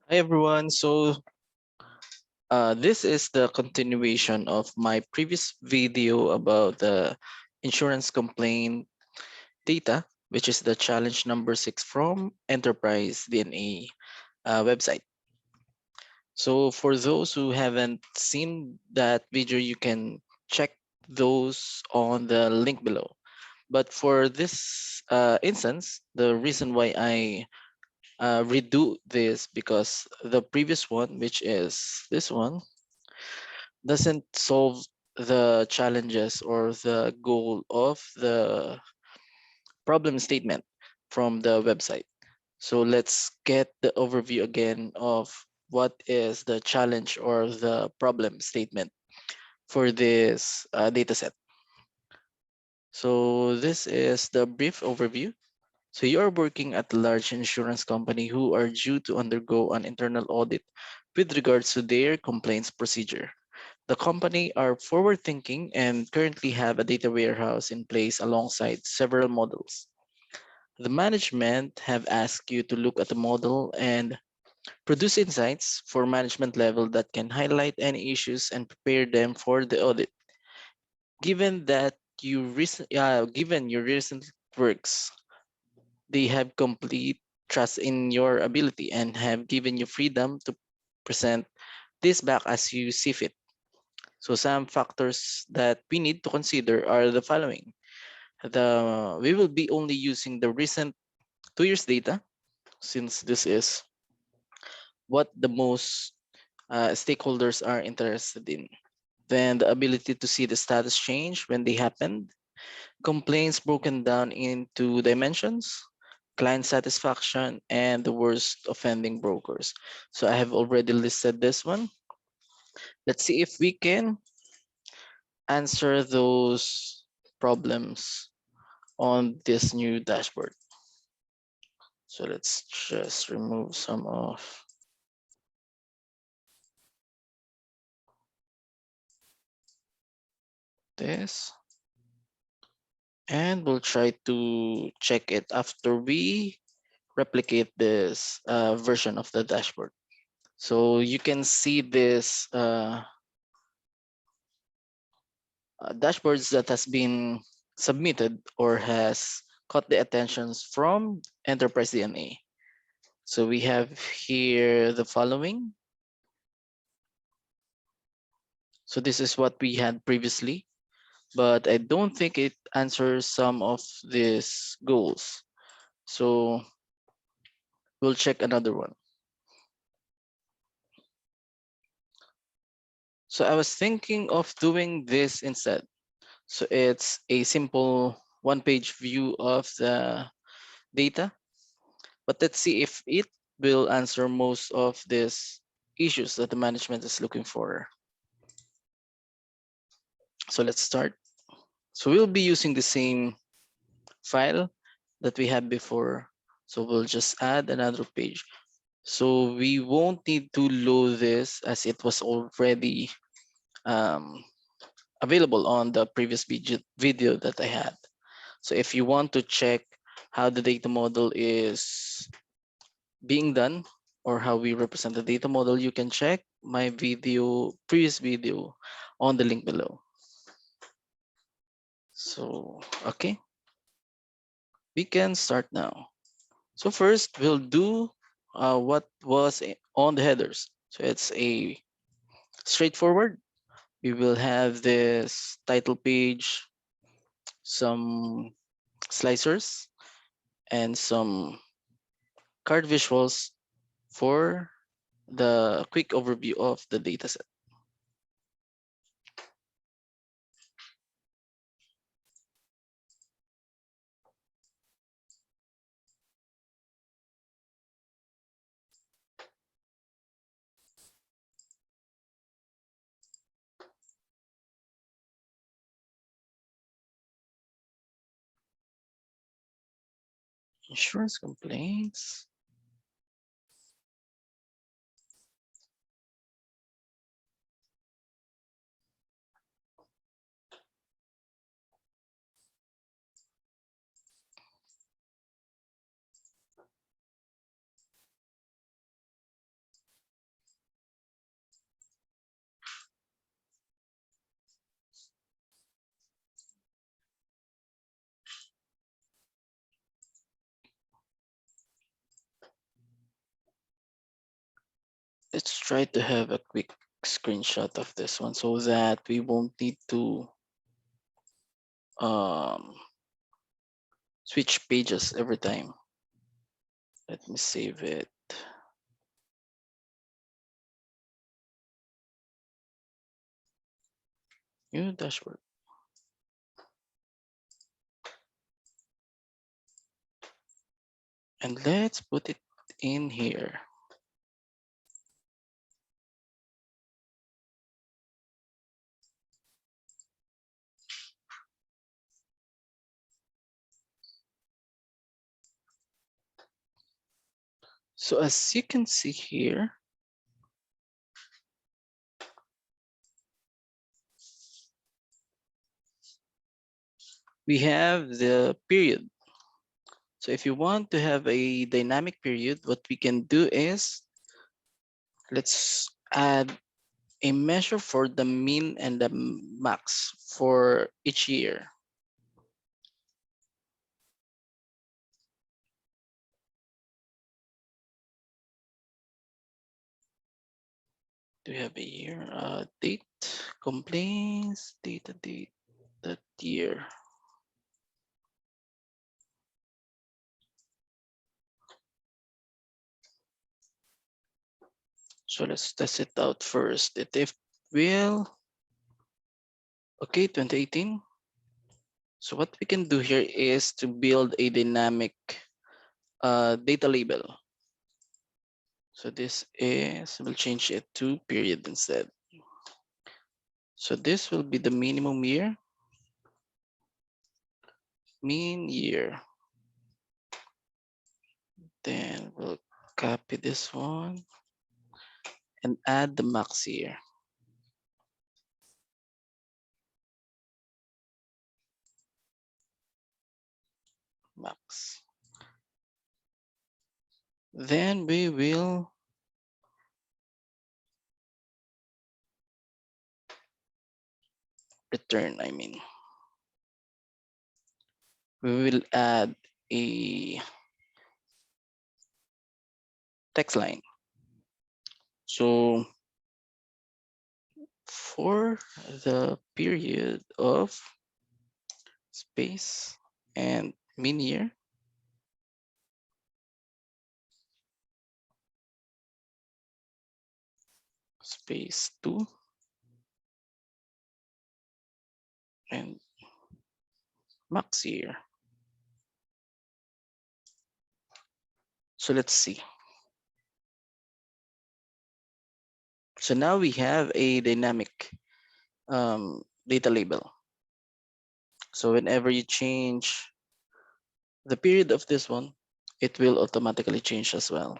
Hi everyone. This is the continuation of my previous video about the insurance complaint data, which is the challenge number 6 from Enterprise DNA website. So for those who haven't seen that video, you can check those on the link below. But for this instance, the reason why I redo this because the previous one, which is this one, doesn't solve the challenges or the goal of the problem statement from the website. So let's get the overview again of what is the challenge or the problem statement for this data set. So this is the brief overview. So you are working at a large insurance company who are due to undergo an internal audit with regards to their complaints procedure. The company are forward-thinking and currently have a data warehouse in place alongside several models. The management have asked you to look at the model and produce insights for management level that can highlight any issues and prepare them for the audit. Given that given your recent works, they have complete trust in your ability and have given you freedom to present this back as you see fit. So some factors that we need to consider are the following. We will be only using the recent 2 years data since this is what the most stakeholders are interested in. Then the ability to see the status change when they happened, complaints broken down into dimensions, client satisfaction, and the worst offending brokers. So I have already listed this one. Let's see if we can answer those problems on this new dashboard. So let's just remove some of this and we'll try to check it after we replicate this version of the dashboard. So you can see this dashboards that has been submitted or has caught the attentions from Enterprise DNA. So we have here the following. So this is what we had previously, but I don't think it answers some of these goals. So we'll check another one. So I was thinking of doing this instead. So it's a simple one-page view of the data, but let's see if it will answer most of these issues that the management is looking for. So let's start. So we'll be using the same file that we had before. So we'll just add another page. So we won't need to load this as it was already um, available on the previous video that I had. So if you want to check how the data model is being done or how we represent the data model, you can check my previous video on the link below. So, okay, we can start now. So first we'll do what was on the headers. So it's a straightforward. We will have this title page, some slicers, and some card visuals for the quick overview of the dataset. Insurance complaints. try to have a quick screenshot of this one so that we won't need to um, switch pages every time. Let me save it. New dashboard. And let's put it in here. So as you can see here, we have the period. So if you want to have a dynamic period, what we can do is let's add a measure for the mean and the max for each year. Do we have a year? Date, complaints, date, that year. So let's test it out first. If will, okay, 2018. So what we can do here is to build a dynamic data label. So this is, we'll change it to period instead. So this will be the minimum year, mean year. Then we'll copy this one and add the max year. Max. Then we will return, we will add a text line. So for the period of space and mean year, space 2 and max year. So let's see. So now we have a dynamic data label. So whenever you change the period of this one, it will automatically change as well.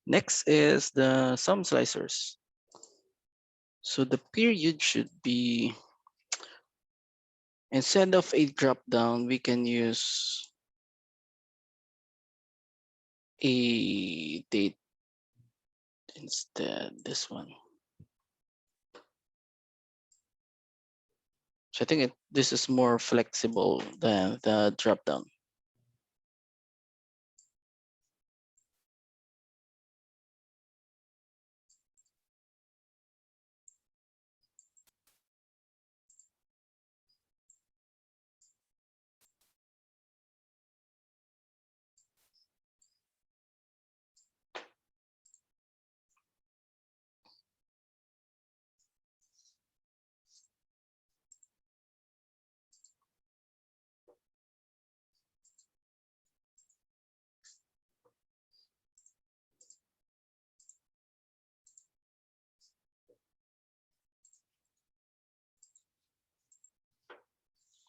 Next is the sum slicers. So the period should be, instead of a drop down, we can use a date instead, this one. So I think this is more flexible than the drop down.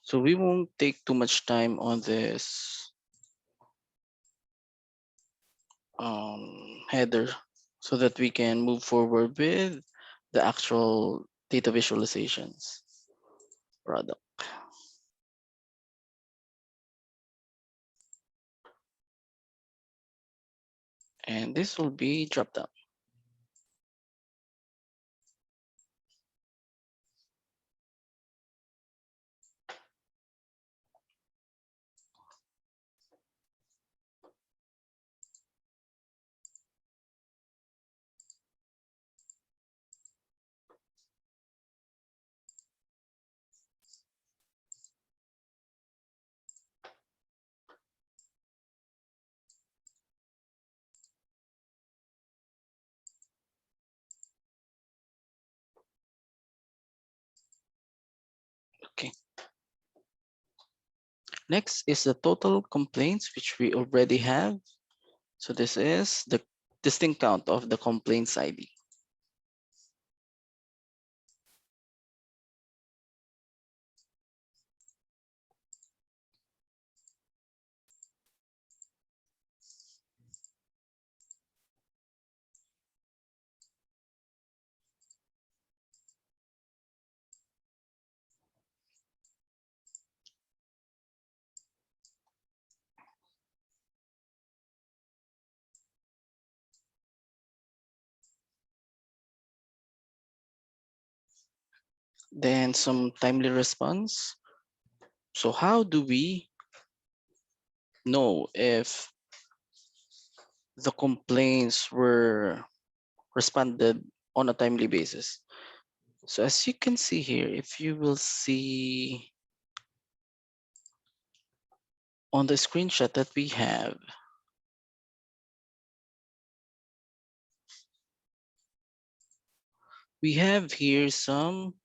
So we won't take too much time on this header so that we can move forward with the actual data visualizations product. And this will be drop down. Okay. Next is the total complaints, which we already have. So this is the distinct count of the complaints ID. Then some timely response. So how do we know if the complaints were responded on a timely basis? So as you can see here, if you will see on the screenshot that we have here some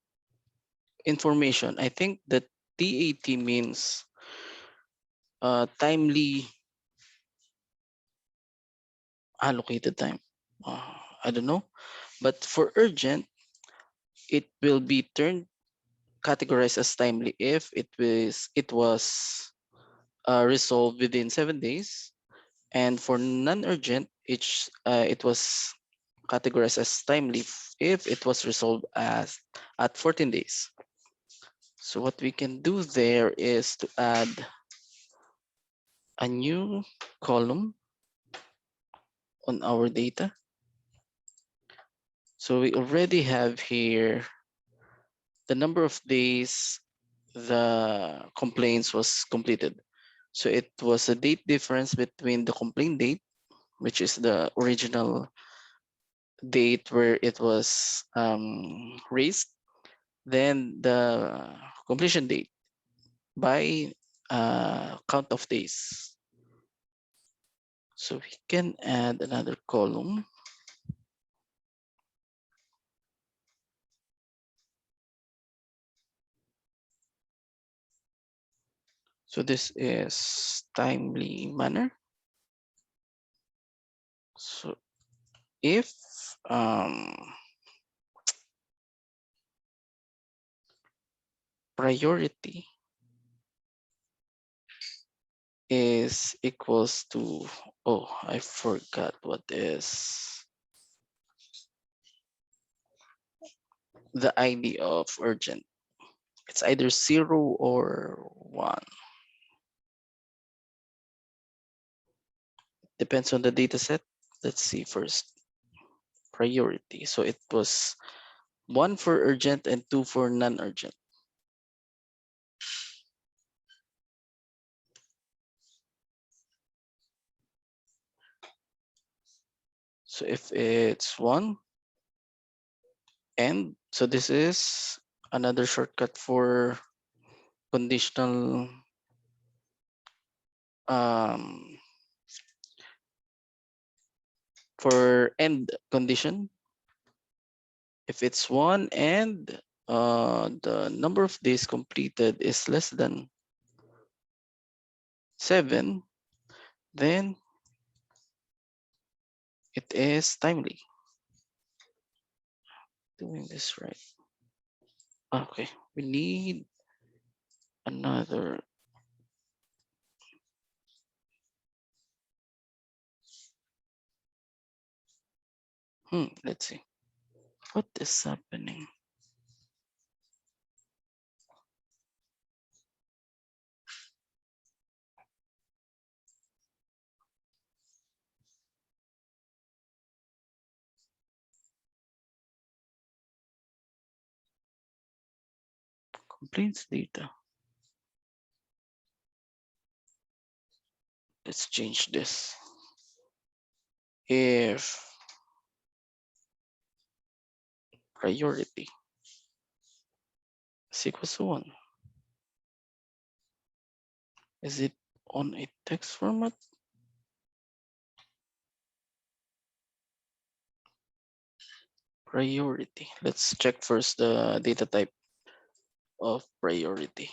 information. I think that TAT means timely allocated time. I don't know, but for urgent, it will be turned categorized as timely if it was resolved within 7 days, and for non-urgent, it was categorized as timely if it was resolved as at 14 days. So what we can do there is to add a new column on our data. So we already have here the number of days the complaints was completed. So it was a date difference between the complaint date, which is the original date where it was raised, then the completion date by count of days. So we can add another column. So this is timely manner. So if priority is equals to, oh, I forgot what is the ID of urgent. It's either 0 or 1. Depends on the data set. Let's see first. Priority. So it was 1 for urgent and 2 for non-urgent. So if it's 1, and so this is another shortcut for conditional um, for end condition. If it's 1 and the number of days completed is less than 7, then it is timely. Doing this right. Okay, we need another let's see what is happening. Complaints data. Let's change this. If priority is equals to 1, is it on a text format? Priority. Let's check first the data type of priority.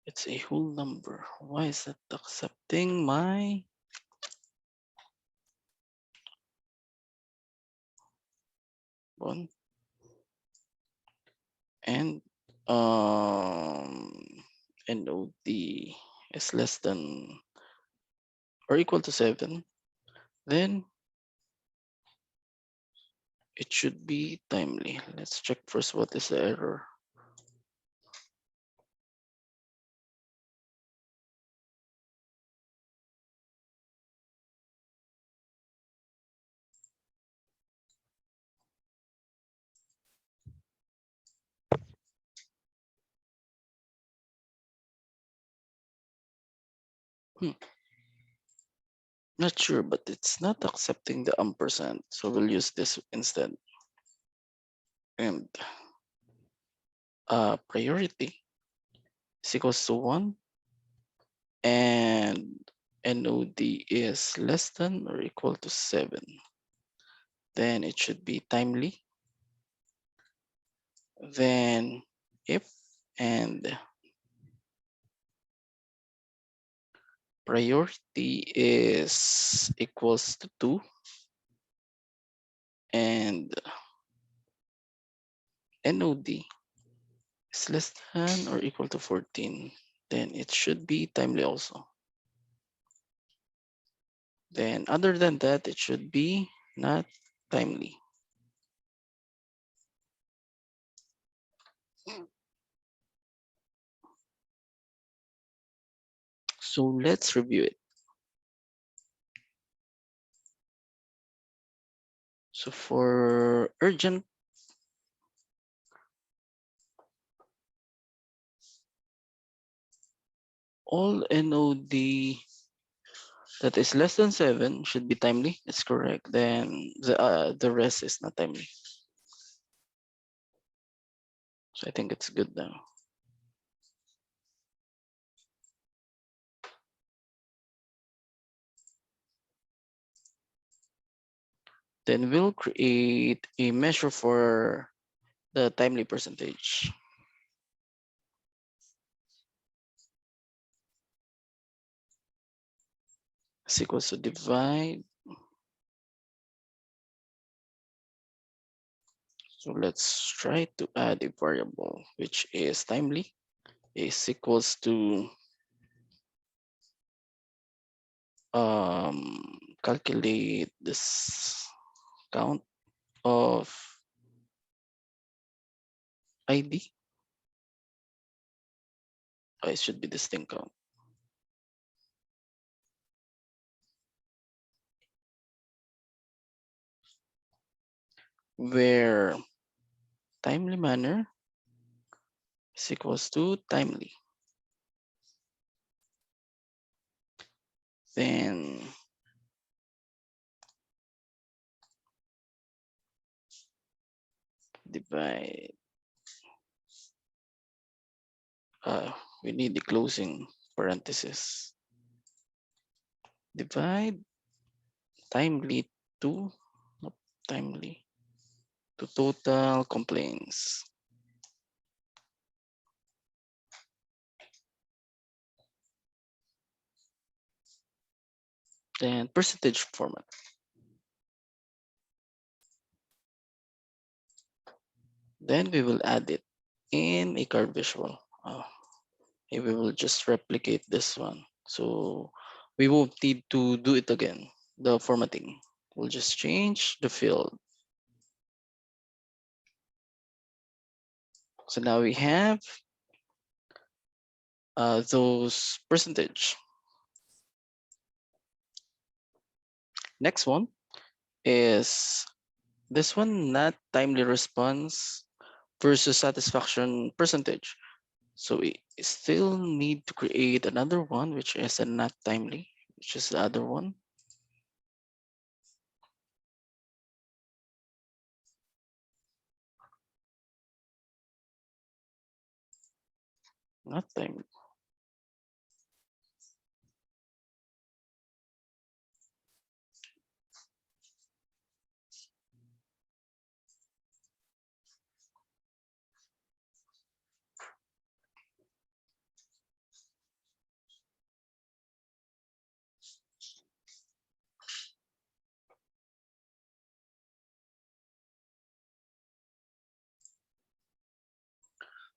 It's a whole number. Why is it accepting my one? And NOD is less than or equal to 7, then it should be timely. Let's check first what is the error. Hmm, not sure, but it's not accepting the ampersand. So we'll use this instead. And priority is equals to 1 and NOD is less than or equal to 7. Then it should be timely. Then if and priority is equals to 2 and NOD is less than or equal to 14, then it should be timely also. Then other than that, it should be not timely. So let's review it. So for urgent, all NOD that is less than 7 should be timely. It's correct. Then the rest is not timely. So I think it's good now. Then we'll create a measure for the timely percentage. Is equals to divide. So let's try to add a variable which is timely is equals to calculate this count of ID. It should be distinct count. Where timely manner is equals to timely. Then divide. We need the closing parenthesis. Divide timely to not timely to total complaints. Then percentage format. Then we will add it. in a card visual. Okay, we will just replicate this one. So we won't need to do it again. The formatting. We'll just change the field. So now we have those percentage. Next one is this one, not timely response versus satisfaction percentage. So we still need to create another one, which is a not timely, which is the other one. Not timely.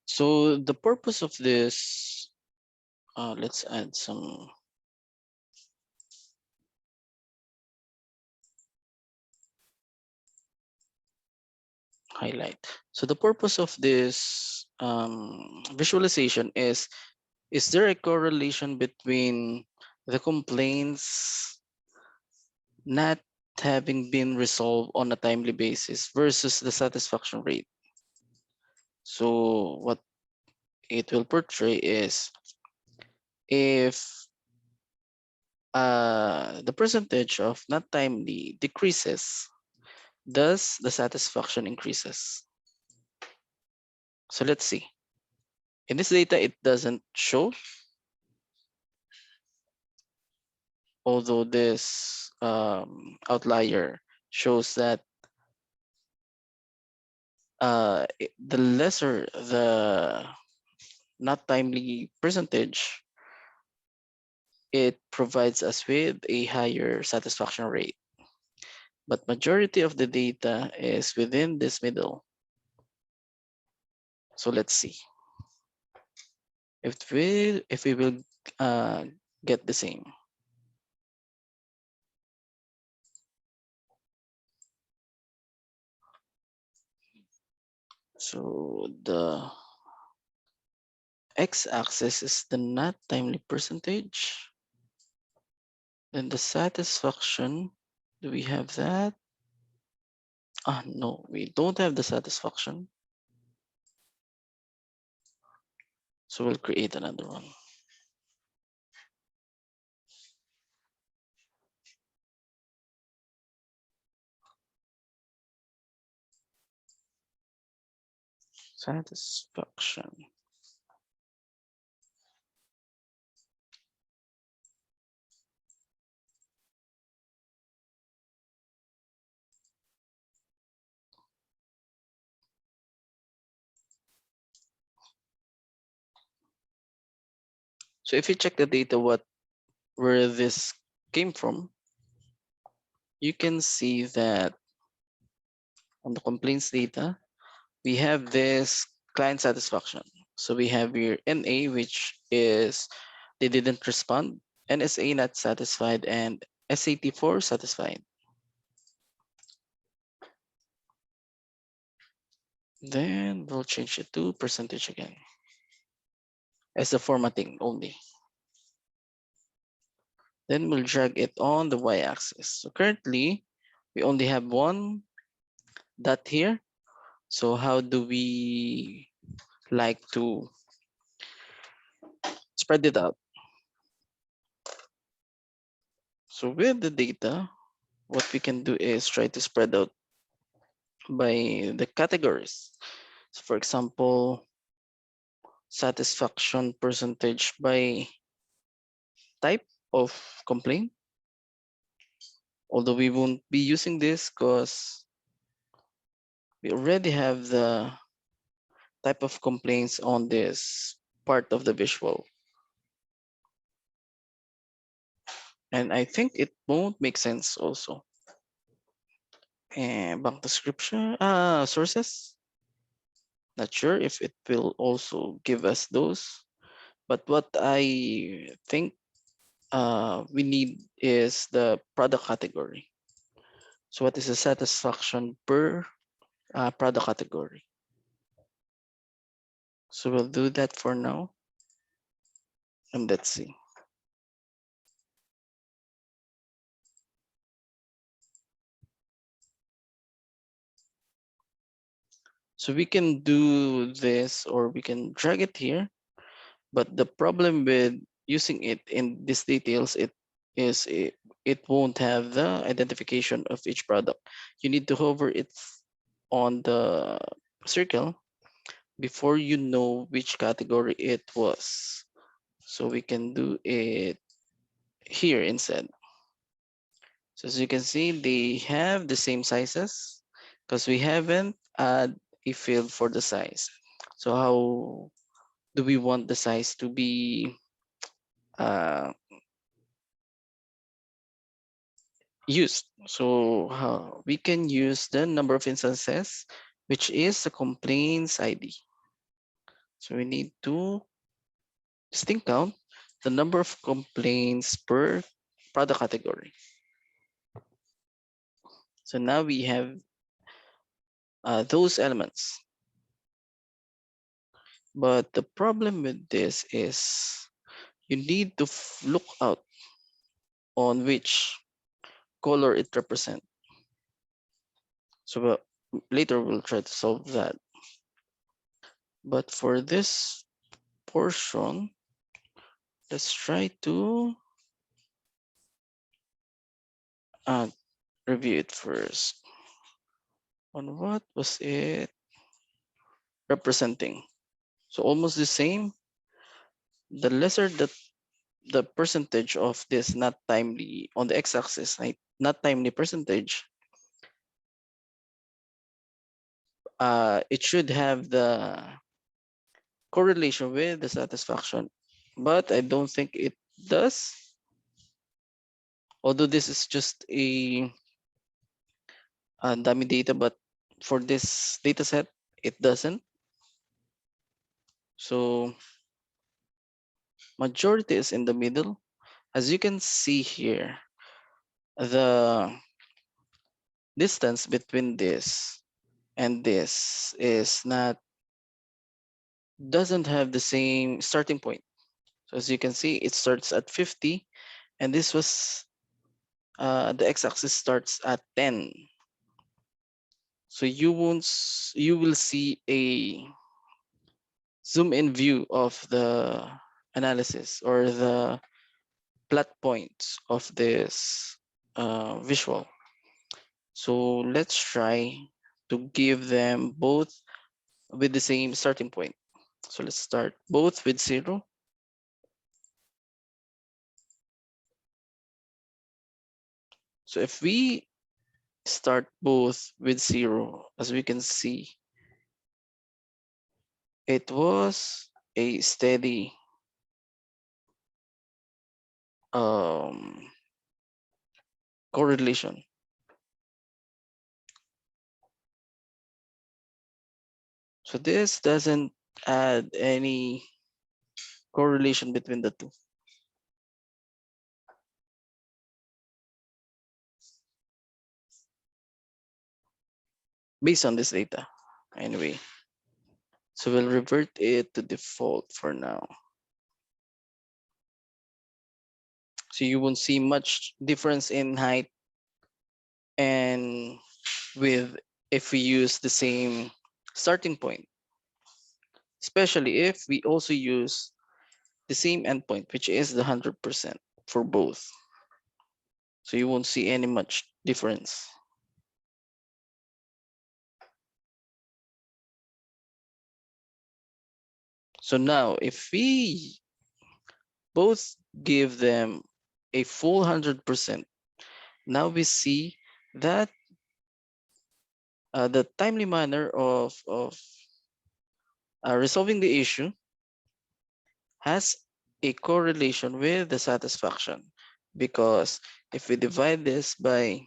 So the purpose of this, let's add some highlight. So the purpose of this visualization is there a correlation between the complaints not having been resolved on a timely basis versus the satisfaction rate? So what it will portray is if the percentage of not timely decreases, thus the satisfaction increases. So let's see. In this data, it doesn't show, although this outlier shows that the lesser the not timely percentage, it provides us with a higher satisfaction rate. But majority of the data is within this middle. So let's see if we will uh, get the same. So the x-axis is the not timely percentage. Then the satisfaction, do we have that? No, we don't have the satisfaction. So we'll create another one. Satisfaction. So if you check the data, where this came from, you can see that on the complaints data, we have this client satisfaction. So we have here NA, which is they didn't respond, NSA not satisfied, and SAT4 satisfied. Then we'll change it to percentage again as the formatting only. Then we'll drag it on the y-axis. So currently, we only have one dot here. So how do we like to spread it out? So with the data, what we can do is try to spread out by the categories. So for example, satisfaction percentage by type of complaint. Although we won't be using this because we already have the type of complaints on this part of the visual. And I think it won't make sense also. And bank description, sources. Not sure if it will also give us those, but what I think we need is the product category. So what is the satisfaction per product category? So we'll do that for now, and let's see. So we can do this, or we can drag it here. But the problem with using it in these details, it won't have the identification of each product. You need to hover it on the circle before you know which category it was. So we can do it here instead. So as you can see, they have the same sizes because we haven't add a field for the size. So how do we want the size to be uh, used? So we can use the number of instances, which is the complaints ID. So we need to distinct count the number of complaints per product category. So now we have those elements. But the problem with this is you need to look out on which color it represents. So later we'll try to solve that. But for this portion, let's try to uh, review it first. On what was it representing? So almost the same. The lesser the percentage of this not timely on the x-axis, right? Not timely percentage, it should have the correlation with the satisfaction, but I don't think it does. Although this is just a dummy data, but for this data set, it doesn't. So majority is in the middle. As you can see here, the distance between this and this is not doesn't have the same starting point. So as you can see, it starts at 50, and this was the x-axis starts at 10. So you will see a zoom in view of the analysis or the plot points of this visual. So let's try to give them both with the same starting point. So let's start both with 0. So if we start both with 0, as we can see, it was a steady correlation. So this doesn't add any correlation between the two based on this data. Anyway, so we'll revert it to default for now. So you won't see much difference in height and width if we use the same starting point, especially if we also use the same endpoint, which is the 100% for both. So you won't see any much difference. So now if we both give them a full 100%, now we see that the timely manner of resolving the issue has a correlation with the satisfaction, because if we divide this by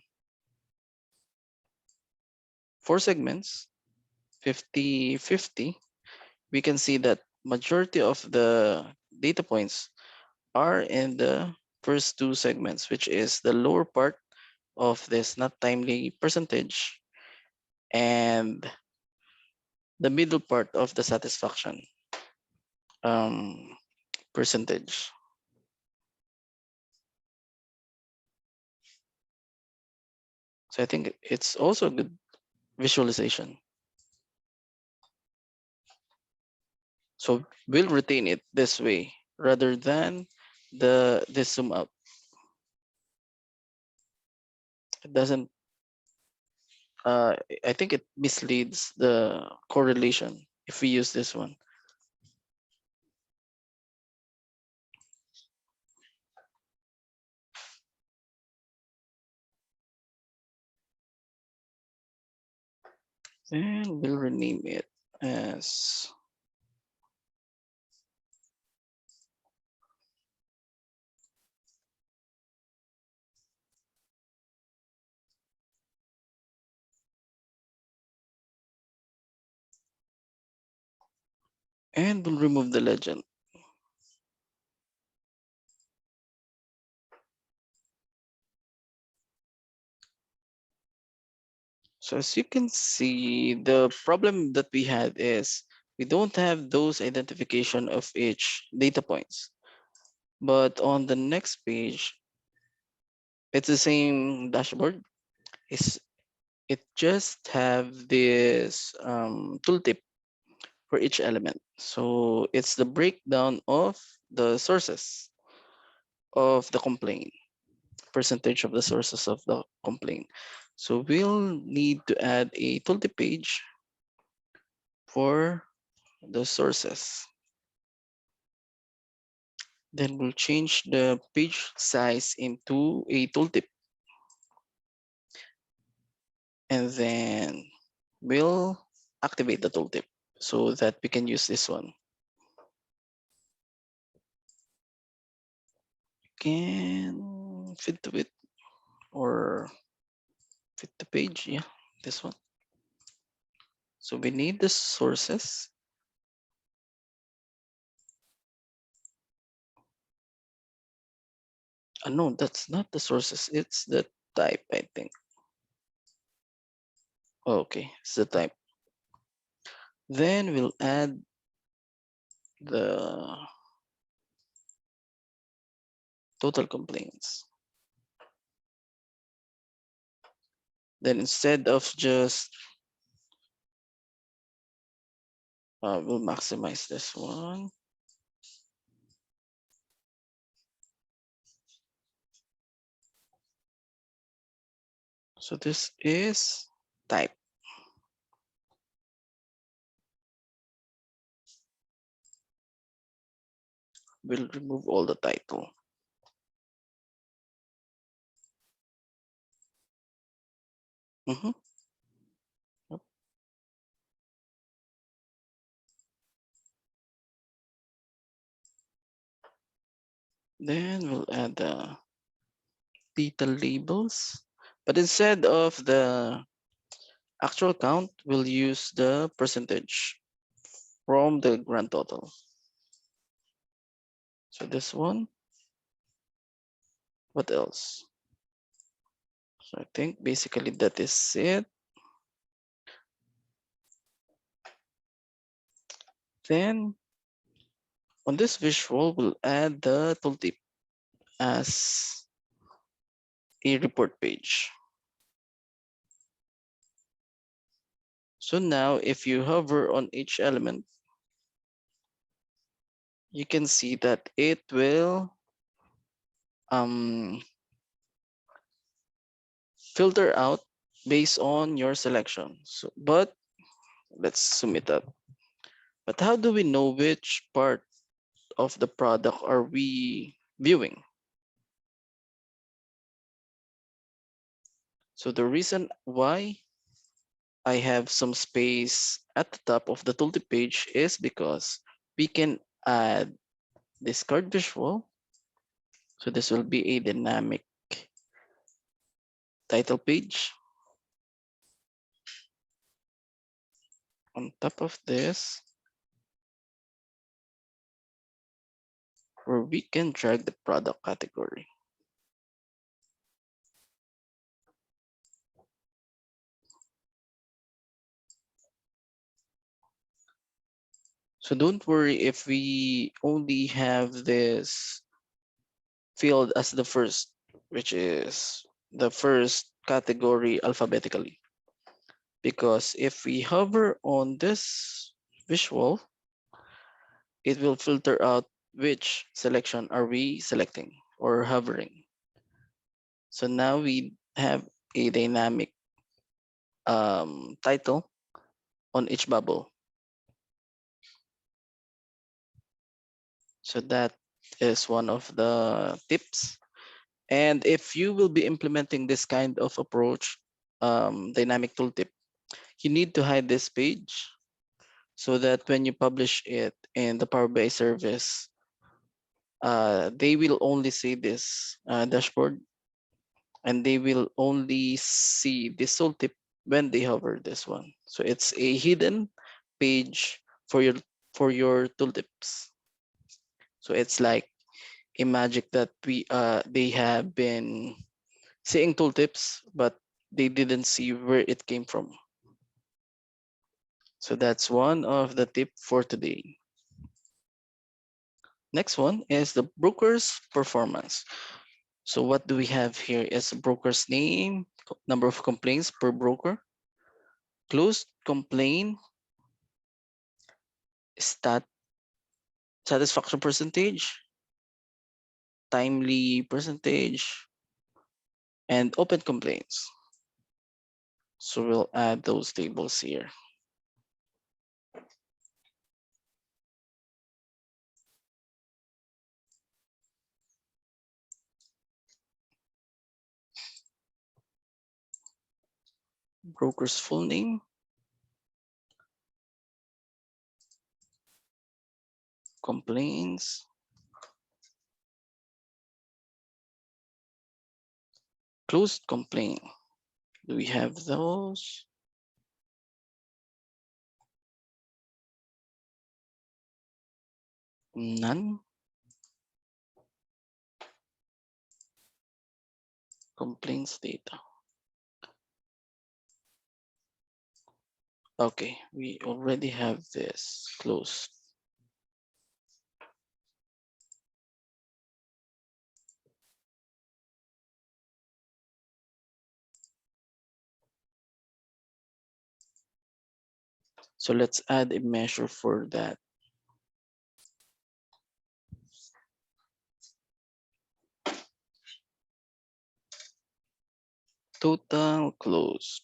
4 segments, 50-50, we can see that majority of the data points are in the first two segments, which is the lower part of this not timely percentage and the middle part of the satisfaction um, percentage. So I think it's also a good visualization. So we'll retain it this way rather than this zoom out. It doesn't, I think it misleads the correlation if we use this one. And we'll rename it as and we'll remove the legend. So as you can see, the problem that we had is we don't have those identification of each data points. But on the next page, it's the same dashboard. It just have this tooltip for each element. So it's the breakdown of the sources of the complaint, percentage of the sources of the complaint. So we'll need to add a tooltip page for the sources. Then we'll change the page size into a tooltip. And then we'll activate the tooltip so that we can use this one. Can fit to it or fit the page. Yeah, this one. So we need the sources. No, that's not the sources. It's the type, I think. Oh, okay, it's the type. Then we'll add the total complaints. Then instead of just, we'll maximize this one. So this is type. We'll remove all the title. Mhm. Yep. Then we'll add the detail labels. But instead of the actual count, we'll use the percentage from the grand total. So this one, what else? So I think basically that is it. Then on this visual, we'll add the tooltip as a report page. So now if you hover on each element, you can see that it will filter out based on your selection. So, but let's sum it up. But how do we know which part of the product are we viewing? So the reason why I have some space at the top of the tooltip page is because we can add this card visual. So this will be a dynamic title page. on top of this, where we can drag the product category. So don't worry if we only have this field as the first, which is the first category alphabetically. Because if we hover on this visual, it will filter out which selection are we selecting or hovering. So now we have a dynamic title on each bubble. So that is one of the tips. And if you will be implementing this kind of approach, dynamic tooltip, you need to hide this page so that when you publish it in the Power BI service, they will only see this dashboard, and they will only see this tooltip when they hover this one. So it's a hidden page for your tooltips. So it's like a magic that they have been seeing tooltips, but they didn't see where it came from. So that's one of the tip for today. Next one is the broker's performance. So what do we have here is broker's name, number of complaints per broker, closed complaint, stat satisfaction percentage, timely percentage, and open complaints. So we'll add those tables here. Broker's full name, complaints, closed complaint. Do we have those? None. Complaints data. Okay, we already have this closed. So let's add a measure for that. Total closed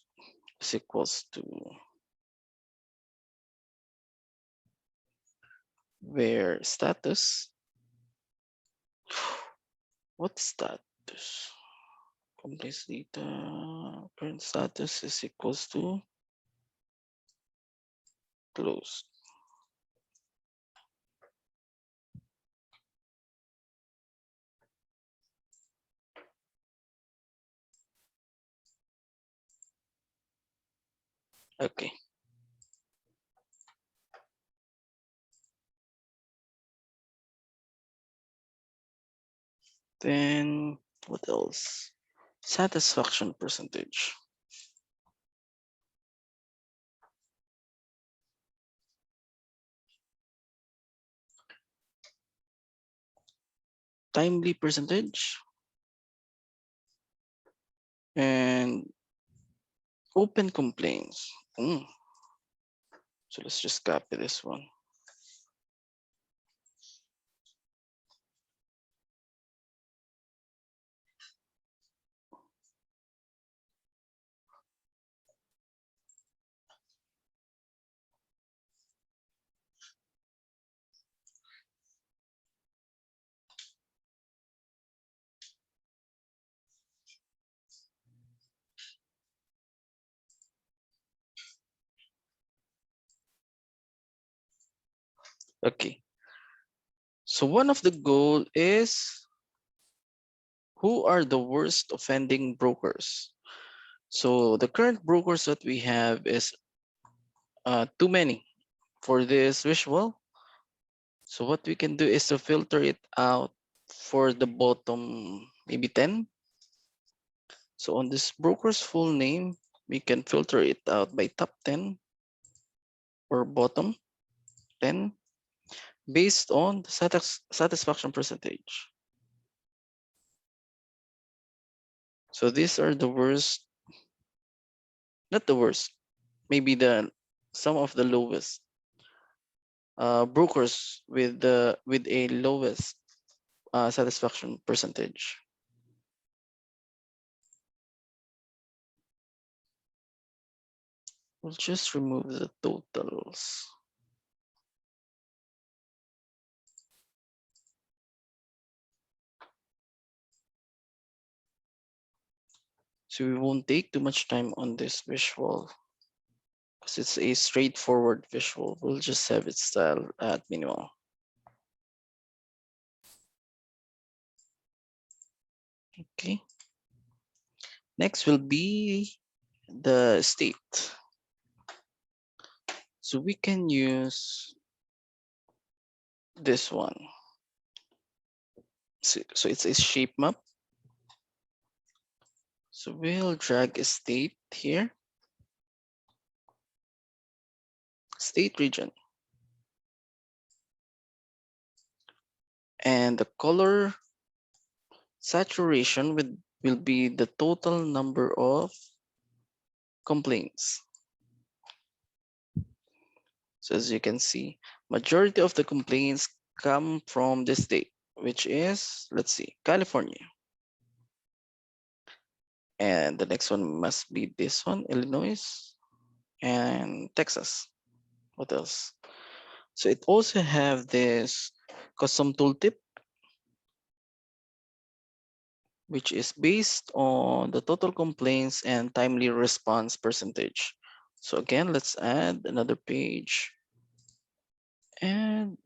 is equals to where status. What status? Complaints data. Current status is equals to closed. Okay. Then what else? Satisfaction percentage. Timely percentage. And open complaints. So let's just copy this one. Okay. So one of the goal is who are the worst offending brokers. So the current brokers that we have is too many for this visual. So what we can do is to filter it out for the bottom, maybe 10. So on this broker's full name, we can filter it out by top 10 or bottom 10 based on the satisfaction percentage. So these are the worst, not the worst, maybe the some of the lowest brokers with a lowest satisfaction percentage. We'll just remove the totals. So we won't take too much time on this visual because it's a straightforward visual. We'll just have it styled at minimal. Okay. Next will be the state. So we can use this one. So it's a shape map. So we'll drag a state here. State region. And the color saturation will be the total number of complaints. So as you can see, majority of the complaints come from the state, which is, let's see, California. And the next one must be this one, Illinois and Texas. What else? So it also have this custom tooltip, which is based on the total complaints and timely response percentage. So again, let's add another page. And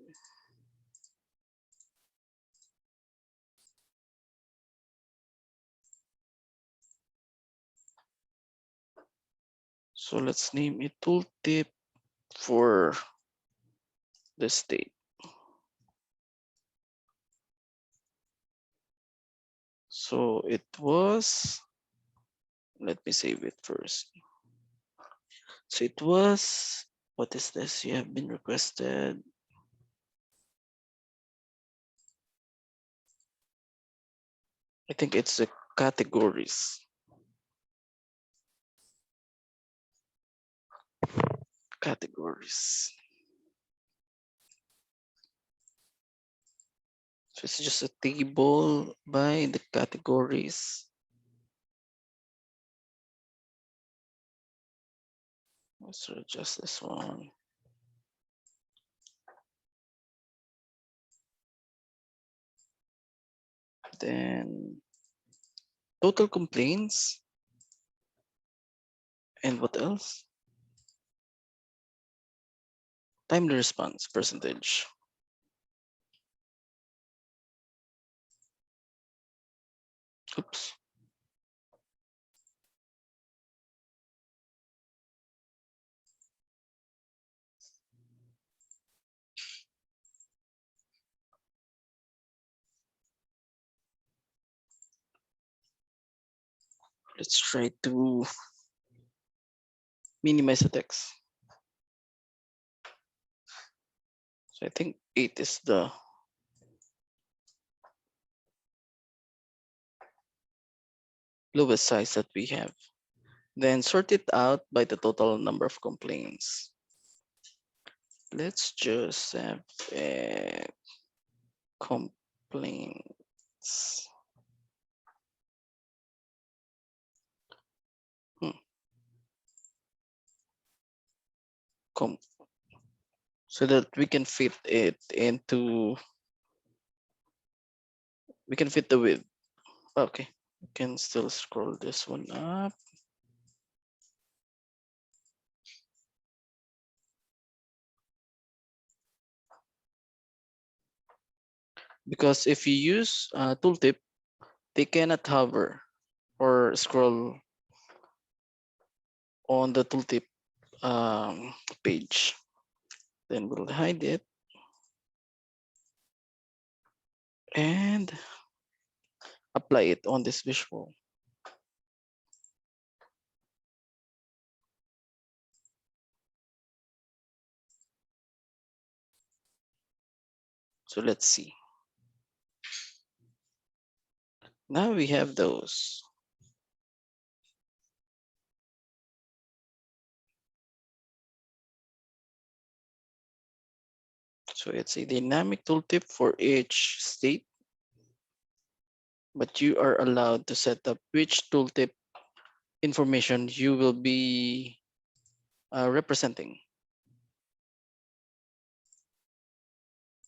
so let's name it tooltip for the state. So it was, let me save it first. So it was, what is this? You have been requested. I think it's the categories. Categories. So it's just a table by the categories. Let's adjust this one. Then total complaints. And what else? Timely response percentage. Oops. Let's try to minimize the text. So I think 8 is the lowest size that we have. Then sort it out by the total number of complaints. Let's just have complaints. Com so that we can fit it into, we can fit the width. Okay, we can still scroll this one up. Because if you use tooltip, they cannot hover or scroll on the tooltip page. Then we'll hide it and apply it on this visual. So let's see. Now we have those. So it's a dynamic tooltip for each state, but you are allowed to set up which tooltip information you will be representing.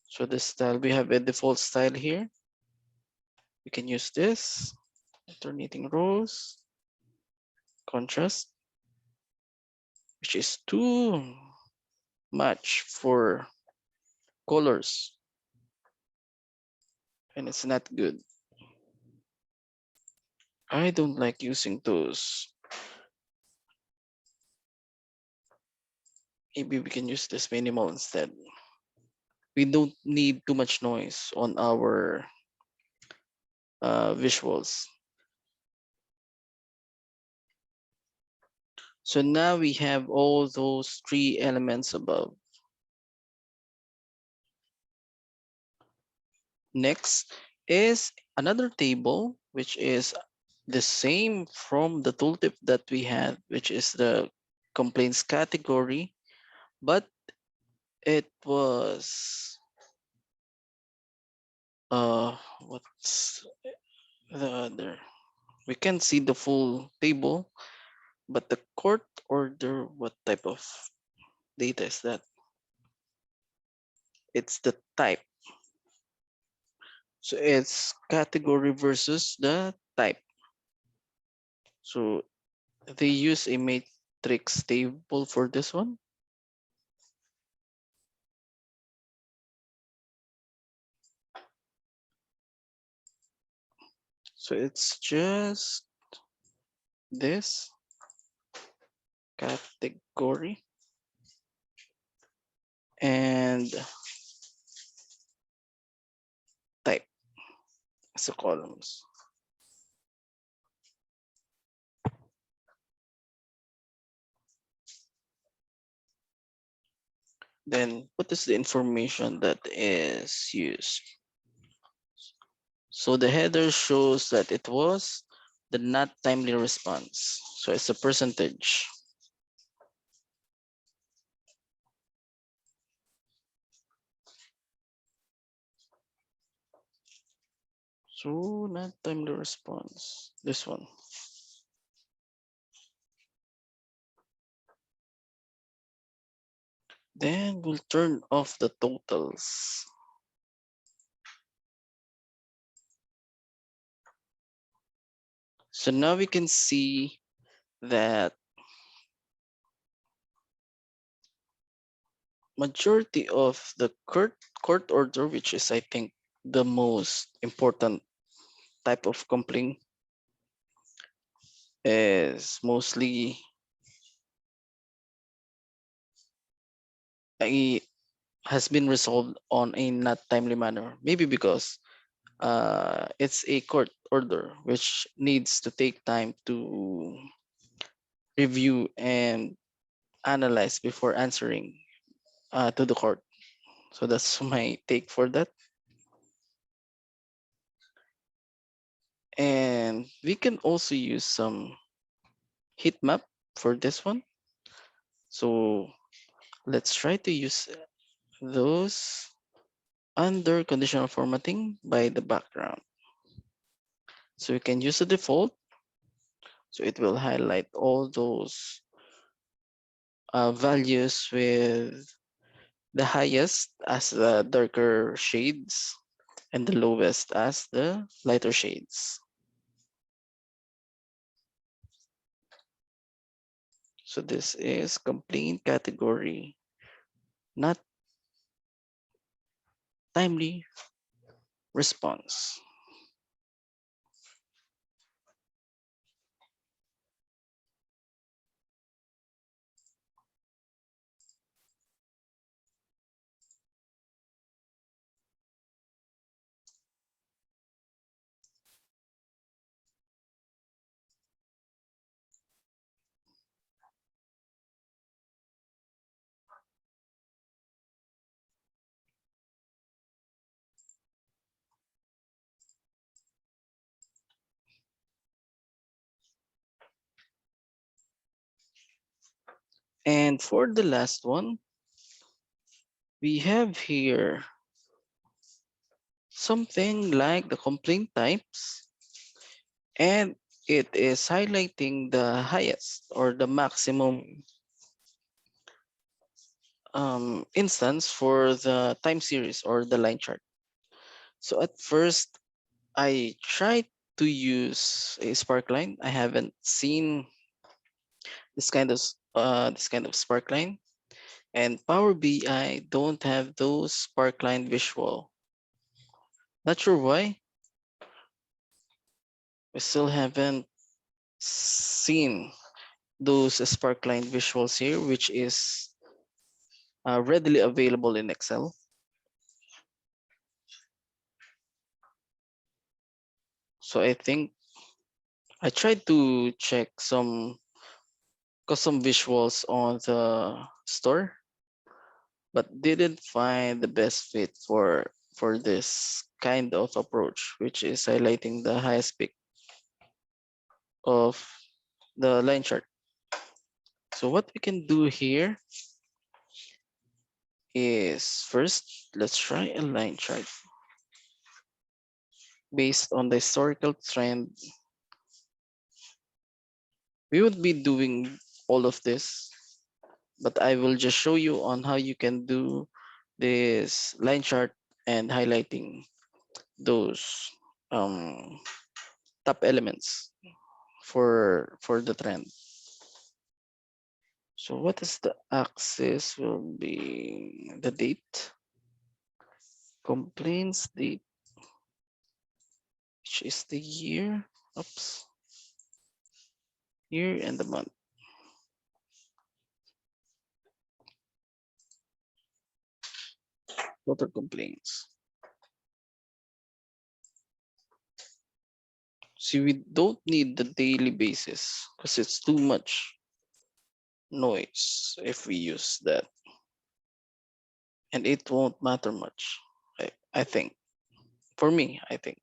So this style, we have a default style here. We can use this, alternating rows, contrast, which is too much for colors, and it's not good. I don't like using those. Maybe we can use this minimal instead. We don't need too much noise on our visuals. So now we have all those three elements above. Next is another table, which is the same from the tooltip that we had, which is the complaints category, but it was what's the other? We can see the full table, but the court order, what type of data is that? It's the type. So it's category versus the type. So they use a matrix table for this one. So it's just this category and type as a columns. Then what is the information that is used? So the header shows that it was the not timely response. So it's a percentage. So not timely response, this one. Then we'll turn off the totals. So now we can see that majority of the court order, which is I think the most important type of complaint, is mostly has been resolved on a not timely manner. Maybe because it's a court order which needs to take time to review and analyze before answering to the court. So that's my take for that. And we can also use some heat map for this one. So let's try to use those under conditional formatting by the background. So we can use the default. So it will highlight all those values with the highest as the darker shades and the lowest as the lighter shades. So this is complaint category, not timely response. And for the last one, we have here something like the complaint types, and it is highlighting the highest or the maximum instance for the time series or the line chart. So at first, I tried to use a sparkline. I haven't seen this kind of sparkline, and Power BI don't have those sparkline visual. Not sure why. We still haven't seen those sparkline visuals here, which is readily available in Excel. So I think I tried to check some custom visuals on the store, but didn't find the best fit for this kind of approach, which is highlighting the highest peak of the line chart. So what we can do here is first, let's try a line chart based on the historical trend. We would be doing all of this, but I will just show you on how you can do this line chart and highlighting those um, top elements for the trend. So what is the axis will be the date, complaints date, which is the year, oops, year and the month, total complaints. See, we don't need the daily basis because it's too much noise if we use that, and it won't matter much. I think, for me, I think.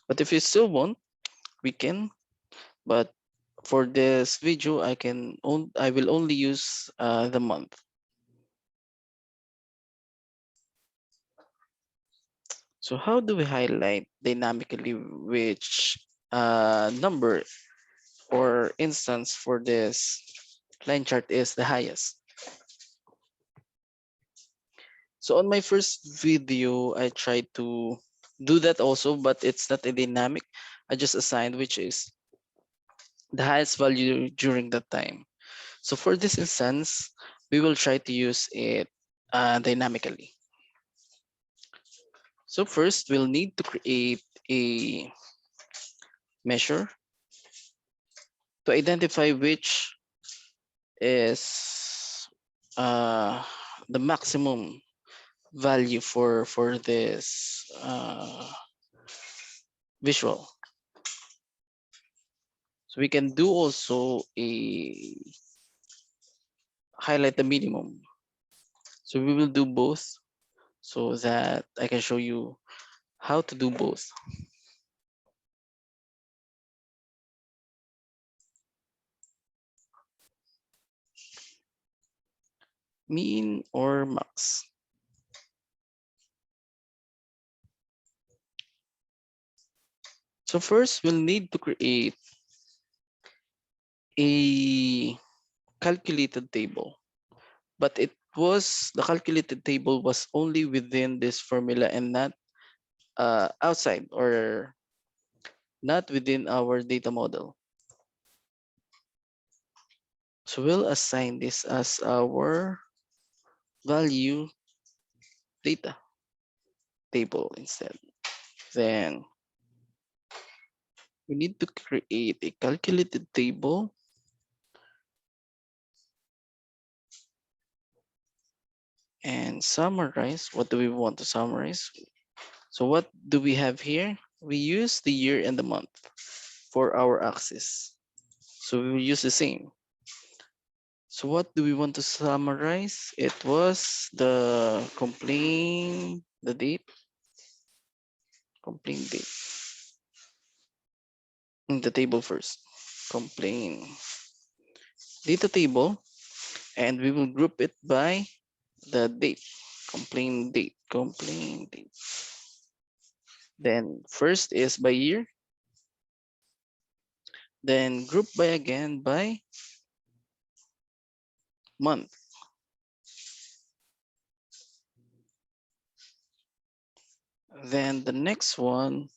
But if you still want, we can. But for this video, I will only use the month. So how do we highlight dynamically which number or instance for this line chart is the highest? So on my first video, I tried to do that also, but it's not a dynamic. I just assigned which is the highest value during that time. So for this instance, we will try to use it dynamically. So first, we'll need to create a measure to identify which is the maximum value for this visual. So we can do also a highlight the minimum. So we will do both so that I can show you how to do both. Mean or max. So first we'll need to create a calculated table, but the calculated table was only within this formula and not outside or not within our data model. So we'll assign this as our value data table instead. Then we need to create a calculated table and summarize. What do we want to summarize? So what do we have here? We use the year and the month for our axis. So we will use the same. So what do we want to summarize? It was the complaint, the date, complaint date. in the table first. Complaint data table, and we will group it by the date. Complaint date. Then first is by year, then group by again by month. Then the next one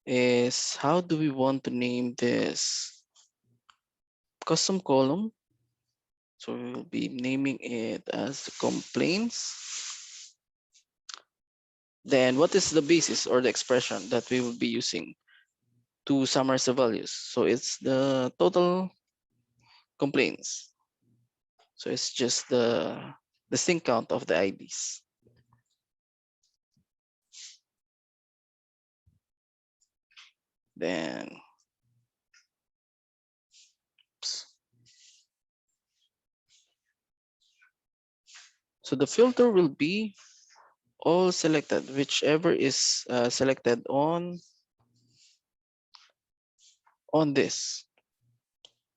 is how do we want to name this custom column? So we will be naming it as complaints. Then what is the basis or the expression that we will be using to summarize the values? So it's the total complaints. So it's just the sync count of the IDs. Then oops. So the filter will be all selected, whichever is selected on this.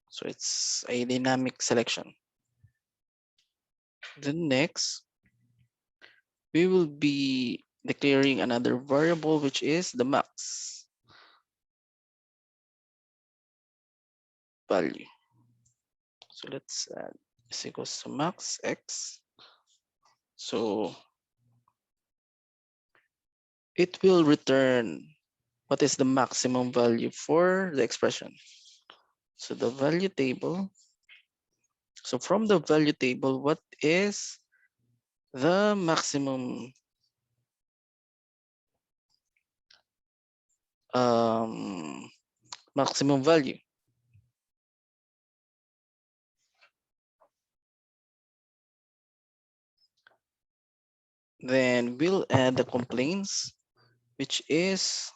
So it's a dynamic selection. Then next, we will be declaring another variable, which is the max value. So let's add is equals to max x. So it will return what is the maximum value for the expression. So the value table. So from the value table, what is the um, maximum value? Then we'll add the complaints, which is,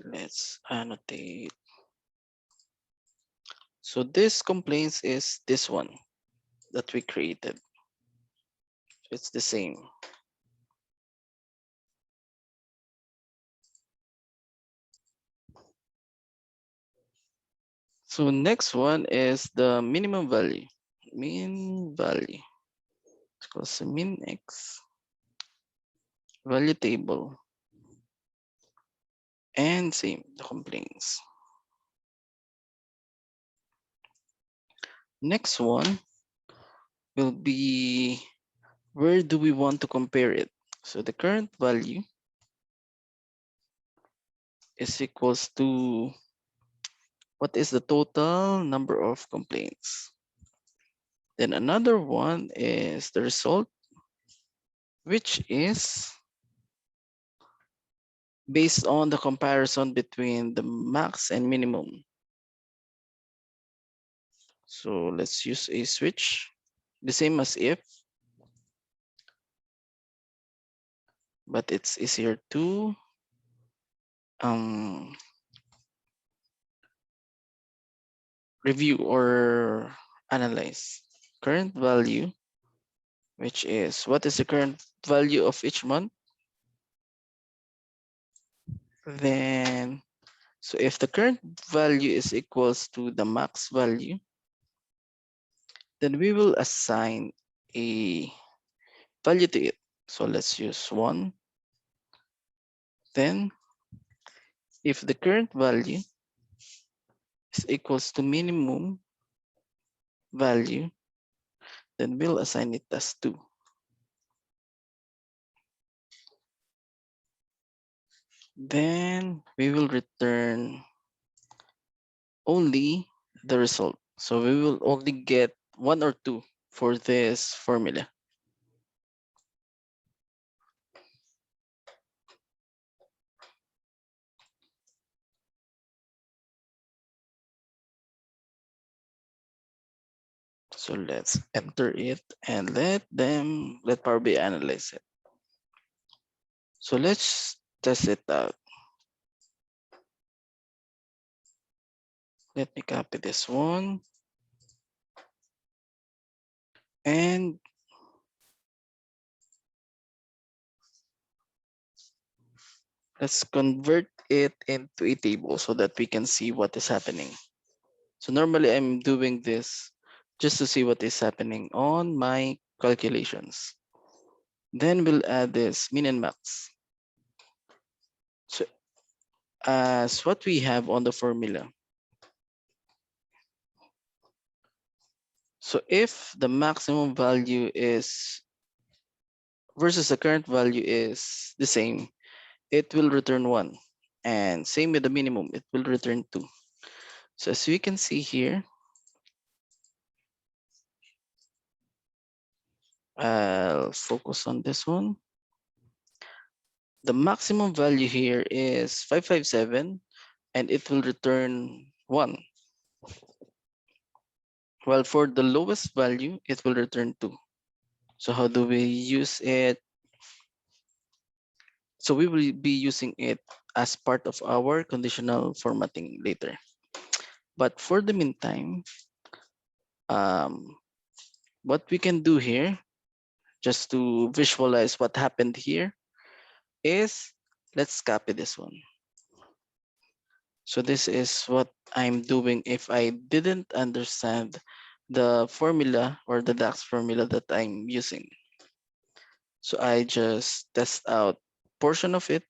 let's annotate. So this complaints is this one that we created. It's the same. So next one is the minimum value. Min value. It's called min x value table. And same, the complaints. Next one will be where do we want to compare it? So the current value is equals to what is the total number of complaints. Then another one is the result, which is based on the comparison between the max and minimum. So let's use a switch, the same as if, but it's easier to review or analyze. Current value, which is what is the current value of each month. Then, so if the current value is equals to the max value, then we will assign a value to it. So let's use 1. Then, if the current value is equals to minimum value, then we'll assign it as 2. Then we will return only the result. So we will only get 1 or 2 for this formula. So let's enter it and let Power BI analyze it. So let's test it out. Let me copy this one. And Let's convert it into a table so that we can see what is happening. So normally I'm doing this just to see what is happening on my calculations. Then we'll add this min and max. So as what we have on the formula. So if the maximum value is versus the current value is the same, it will return 1. And same with the minimum, it will return 2. So as you can see here, I'll focus on this one. The maximum value here is 557 and it will return 1. While for the lowest value, it will return 2. So how do we use it? So we will be using it as part of our conditional formatting later. But for the meantime, um, what we can do here, just to visualize what happened here, is let's copy this one. So this is what I'm doing if I didn't understand the formula or the DAX formula that I'm using. So I just test out portion of it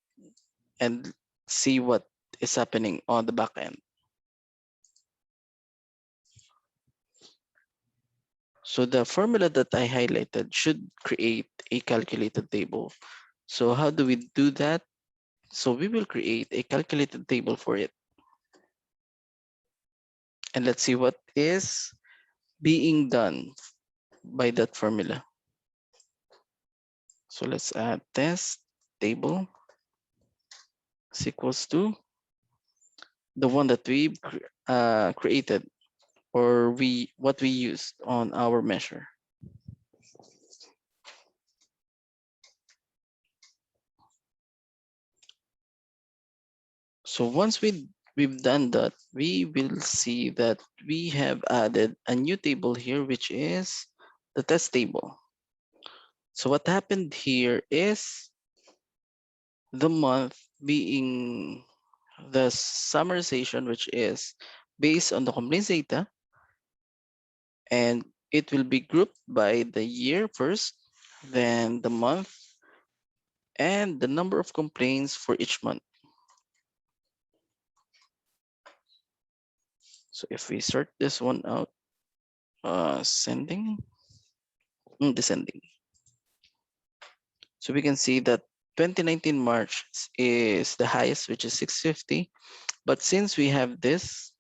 and see what is happening on the back end. So the formula that I highlighted should create a calculated table. So how do we do that? So we will create a calculated table for it. And let's see what is being done by that formula. So let's add test table is equals to the one that we created or what we used on our measure. So once we've done that, we will see that we have added a new table here, which is the test table. So what happened here is the month being the summarization, which is based on the complaints data, and it will be grouped by the year first, then the month, and the number of complaints for each month. So if we sort this one out, descending. So we can see that 2019 March is the highest, which is 650. But since we have this,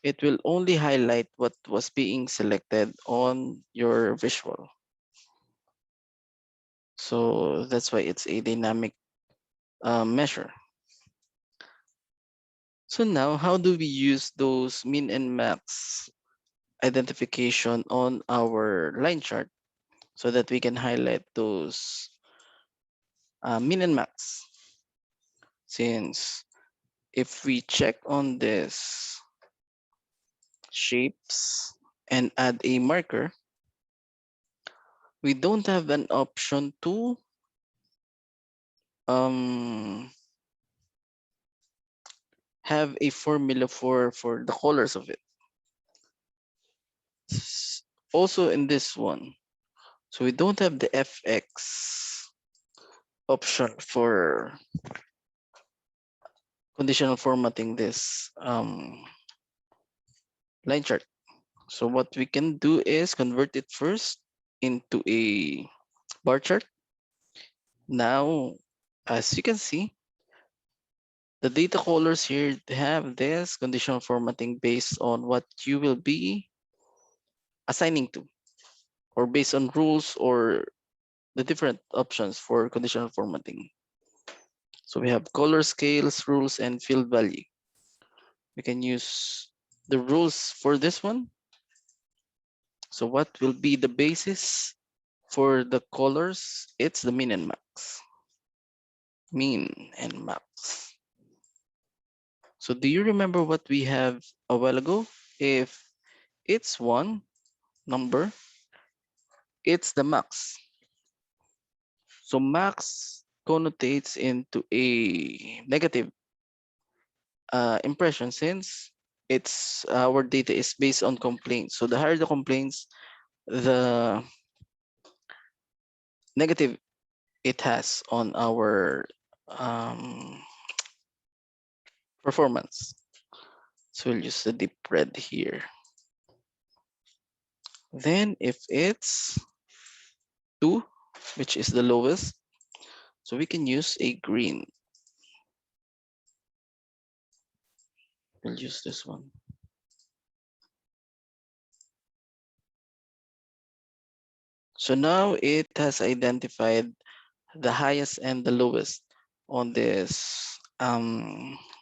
it will only highlight what was being selected on your visual. So that's why it's a dynamic measure. So now, how do we use those min and max identification on our line chart so that we can highlight those min and max? Since if we check on this shapes and add a marker, we don't have an option to have a formula for the colors of it. Also in this one, so we don't have the FX option for conditional formatting this line chart. So what we can do is convert it first into a bar chart. Now, as you can see, the data colors here have this conditional formatting based on what you will be assigning to, or based on rules or the different options for conditional formatting. So we have color scales, rules, and field value. We can use the rules for this one. So what will be the basis for the colors? It's the min and max. Min and max. So do you remember what we have a while ago? If it's one number, it's the max. So max connotates into a negative impression, since it's our data is based on complaints. So the higher the complaints, the negative it has on our um, performance. So we'll use the deep red here. Then if it's 2, which is the lowest, so we can use a green. We'll use this one. So now it has identified the highest and the lowest on this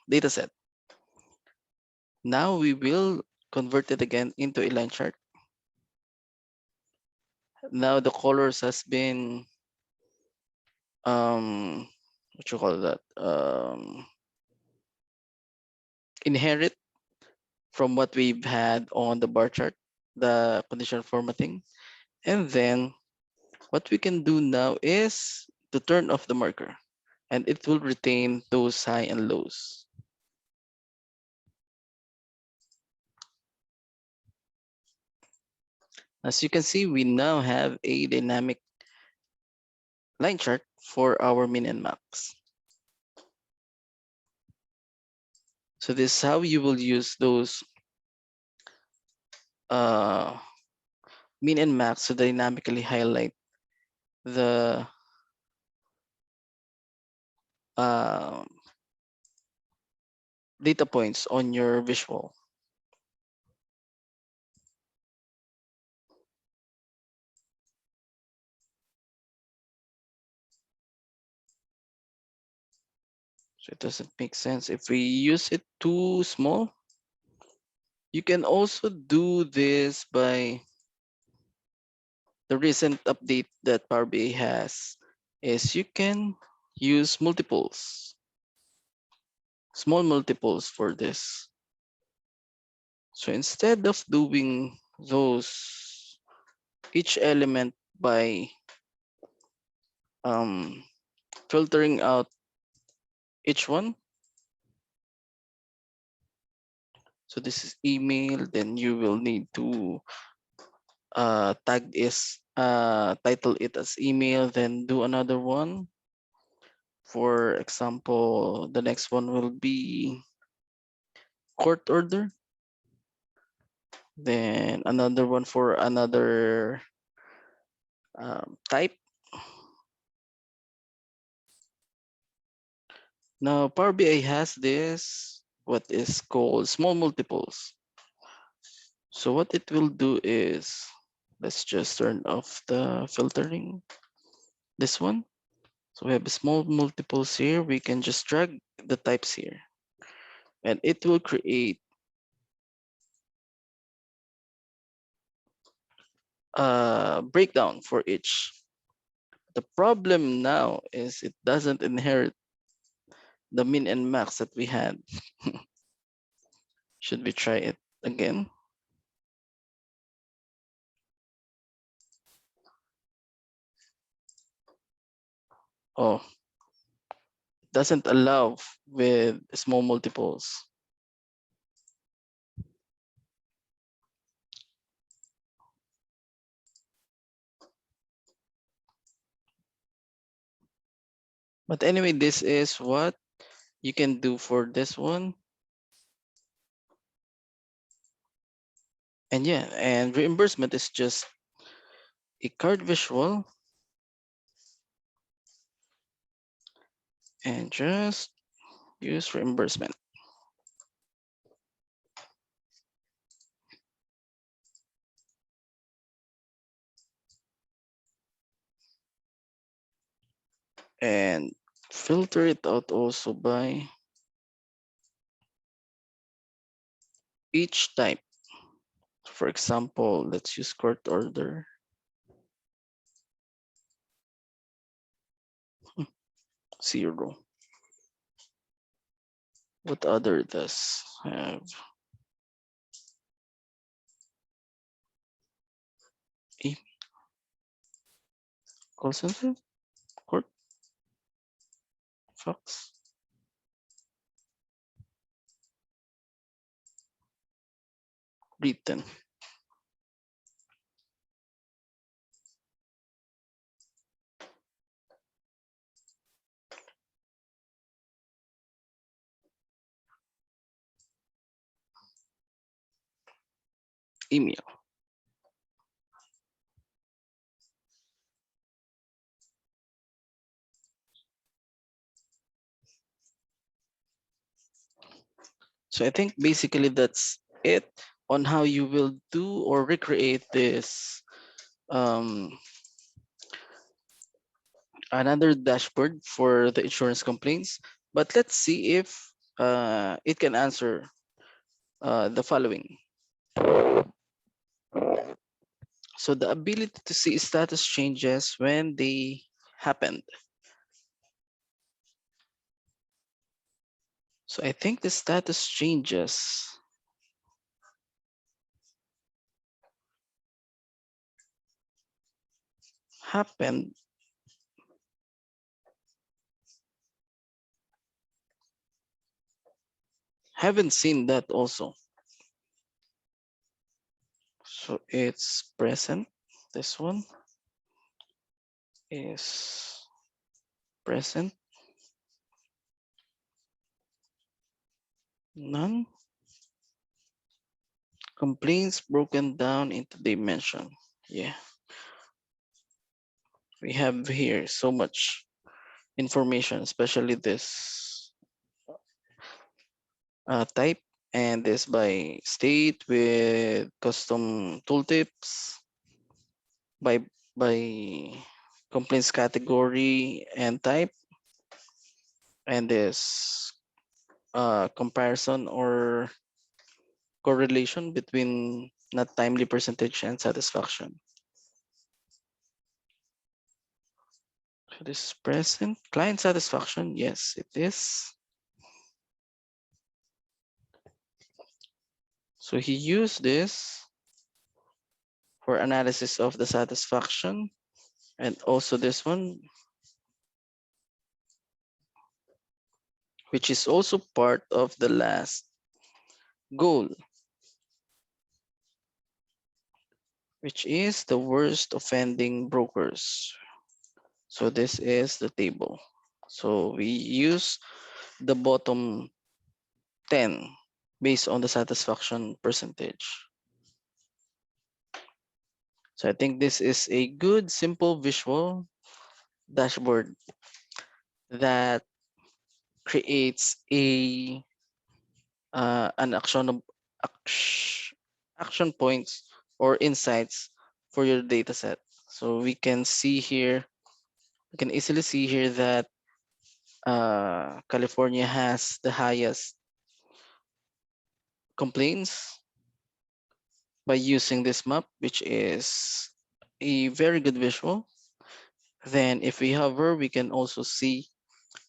data set. Now we will convert it again into a line chart. Now the colors has been what you call that, inherit from what we've had on the bar chart, the conditional formatting. And then what we can do now is to turn off the marker, and it will retain those high and lows. As you can see, we now have a dynamic line chart for our min and max. So this is how you will use those uh, min and max to dynamically highlight the uh, data points on your visual. So it doesn't make sense if we use it too small. You can also do this by the recent update that Power BI has, is you can use multiples, small multiples for this. So instead of doing those each element by um, filtering out each one. So this is email, then you will need to tag is title it as email, then do another one. For example, the next one will be court order, then another one for another type. Now Power BI has this what is called small multiples. So what it will do is, let's just turn off the filtering, this one. So we have small multiples here. We can just drag the types here, and it will create a breakdown for each. The problem now is it doesn't inherit the min and max that we had. Should we try it again? Oh, it doesn't allow with small multiples. But anyway, this is what you can do for this one. And yeah, and reimbursement is just a card visual and just use reimbursement. And filter it out also by each type. For example, let's use court order. Zero. What other does have a call center? Court? Fox. Written. Email. So I think basically that's it on how you will do or recreate this another dashboard for the insurance complaints. But let's see if it can answer the following. So the ability to see status changes when they happened. So I think the status changes happened. Haven't seen that also. So it's present. This one is present. None. Complaints broken down into dimension. Yeah, we have here so much information, especially this type, and this by state with custom tooltips by by complaints category and type, and this comparison or correlation between not timely percentage and satisfaction. So this is present. Client satisfaction, yes, it is. So he used this for analysis of the satisfaction, and also this one, which is also part of the last goal, which is the worst offending brokers. So this is the table. So we use the bottom 10 based on the satisfaction percentage. So I think this is a good, simple visual dashboard that creates a an action points or insights for your data set. So we can see here, we can easily see here that California has the highest complaints by using this map, which is a very good visual. Then if we hover, we can also see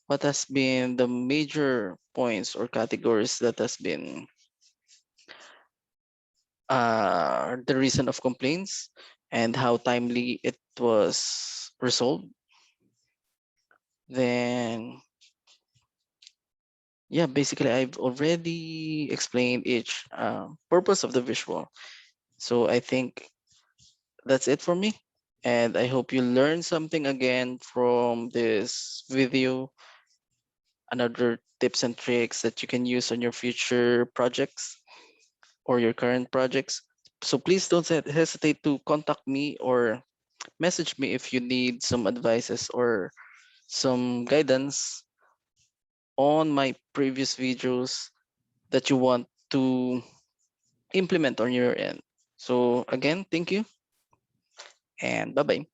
what has been the major points or categories that has been the reason of complaints and how timely it was resolved. Then, yeah, basically I've already explained each purpose of the visual. So I think that's it for me. And I hope you learned something again from this video, another tips and tricks that you can use on your future projects or your current projects. So please don't hesitate to contact me or message me if you need some advices or some guidance on my previous videos that you want to implement on your end. So again, thank you and bye-bye.